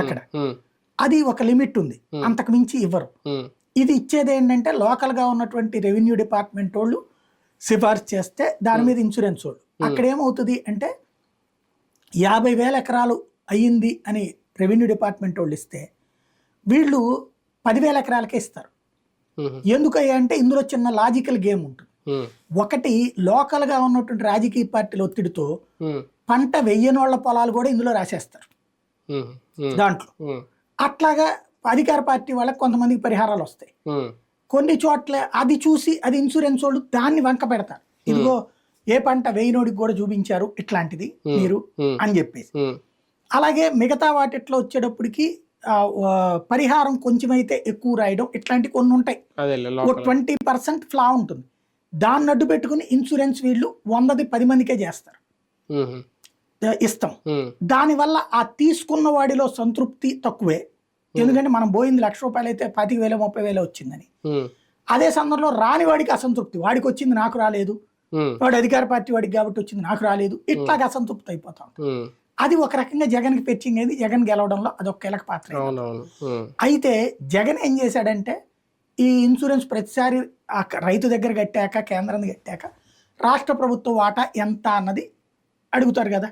అక్కడ. అది ఒక లిమిట్ ఉంది, అంతకు మించి ఇవ్వరు. ఇది ఇచ్చేది ఏంటంటే లోకల్గా ఉన్నటువంటి రెవెన్యూ డిపార్ట్మెంట్ వాళ్ళు సిఫార్సు చేస్తే దాని మీద ఇన్సూరెన్స్ వాళ్ళు. అక్కడ ఏమవుతుంది అంటే 50,000 ఎకరాలు అయ్యింది అని రెవెన్యూ డిపార్ట్మెంట్ వాళ్ళు ఇస్తే వీళ్ళు 10,000 ఎకరాలకే ఇస్తారు. ఎందుకయ్యా అంటే ఇందులో చిన్న లాజికల్ గేమ్ ఉంటుంది. ఒకటి, లోకల్గా ఉన్నటువంటి రాజకీయ పార్టీల ఒత్తిడితో పంట వెయ్యనోళ్ల పొలాలు కూడా ఇందులో రాసేస్తారు దాంట్లో. అట్లాగా అధికార పార్టీ వాళ్ళకి కొంతమందికి పరిహారాలు వస్తాయి. కొన్ని చోట్ల అది చూసి అది ఇన్సూరెన్స్ వాళ్ళు దాన్ని వంక పెడతారు, ఇదిగో ఏ పంట వేయినోడికి కూడా చూపించారు ఇట్లాంటిది మీరు అని చెప్పేసి. అలాగే మిగతా వాటిట్లో వచ్చేటప్పటికి పరిహారం కొంచెమైతే ఎక్కువ రాయడం ఇట్లాంటి కొన్ని ఉంటాయి. 20% ఫ్లా ఉంటుంది. దాన్ని అడ్డు పెట్టుకుని ఇన్సూరెన్స్ వీళ్ళు 100ది 10 మందికే చేస్తారు, ఇస్తాం. దానివల్ల ఆ తీసుకున్న వాడిలో సంతృప్తి తక్కువే, ఎందుకంటే మనం పోయింది ₹1,00,000 అయితే 25,000 30,000 వచ్చిందని. అదే సందర్భంలో రాని వాడికి అసంతృప్తి, వాడికి వచ్చింది నాకు రాలేదు, వాడు అధికార పార్టీ వాడికి కాబట్టి వచ్చింది నాకు రాలేదు, ఇట్లాగ అసంతృప్తి అయిపోతా ఉంటుంది. అది ఒక రకంగా జగన్కి పెచ్చింగ్ అయింది. జగన్ గెలవడంలో అదొక కీలక పాత్ర. అయితే జగన్ ఏం చేశాడంటే ఈ ఇన్సూరెన్స్ ప్రతిసారి రైతు దగ్గర కట్టాక కేంద్రాన్ని కట్టాక రాష్ట్ర ప్రభుత్వ వాటా ఎంత అన్నది అడుగుతారు కదా.